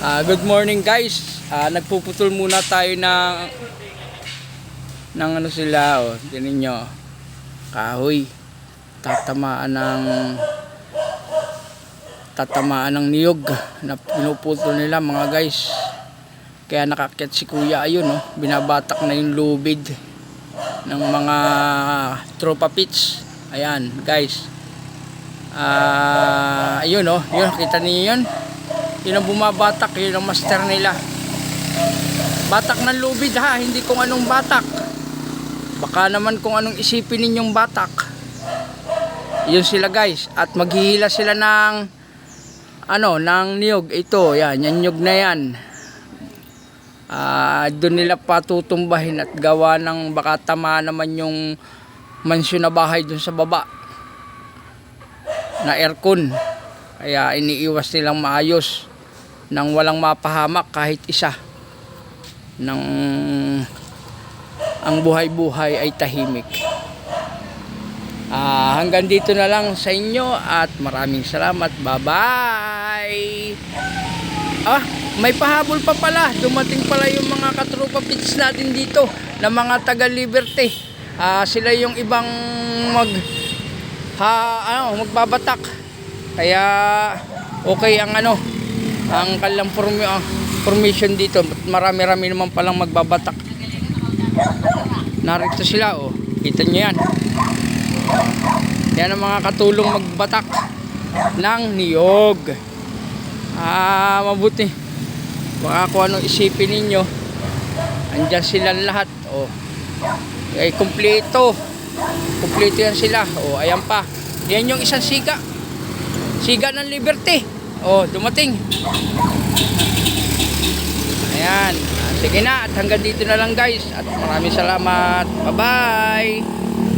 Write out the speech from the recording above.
Good morning guys. Nagpuputol muna tayo ng ano sila, oh. Tingnan nyo. Kahoy. Tatamaan ng niyog na pinuputol nila mga guys. Kaya nakakyat si kuya, ayun, oh. Binabatak na yung lubid ng mga tropa pits. Ayan guys. Ayun, oh. Yun, kita niyo yun. Yun ang bumabatak, yun ang master nila. Batak ng lubid ha, hindi kung anong batak. Baka naman kung anong isipin ninyong batak. Yun sila guys. At maghihila sila ng ng niyog. Ito, yan niyog na yan. Doon nila patutumbahin at gawa ng baka tama naman yung mansyon na bahay doon sa baba na aircon. Kaya iniiwas nilang maayos nang walang mapahamak kahit isa, nang ang buhay-buhay ay tahimik. Hanggang dito na lang sa inyo at maraming salamat. Bye-bye. May pahabol pa pala. Dumating pala yung mga katropa pits natin dito na mga taga Liberty. Sila yung ibang magbabatak. Kaya okay ang ang kanilang formation dito. Marami-rami naman palang magbabatak. Narito sila, oh. Kita nyo yan. Yan ang mga katulong magbatak ng niyog. Mabuti. Baka kung anong isipin ninyo, andyan silang lahat, oh. Ay, kumpleto yan sila, oh. Ayan pa. Yan yung isang siga ng Liberty, oh, dumating. Ayan. Sige na, at hanggang dito na lang guys. At maraming salamat. Bye bye.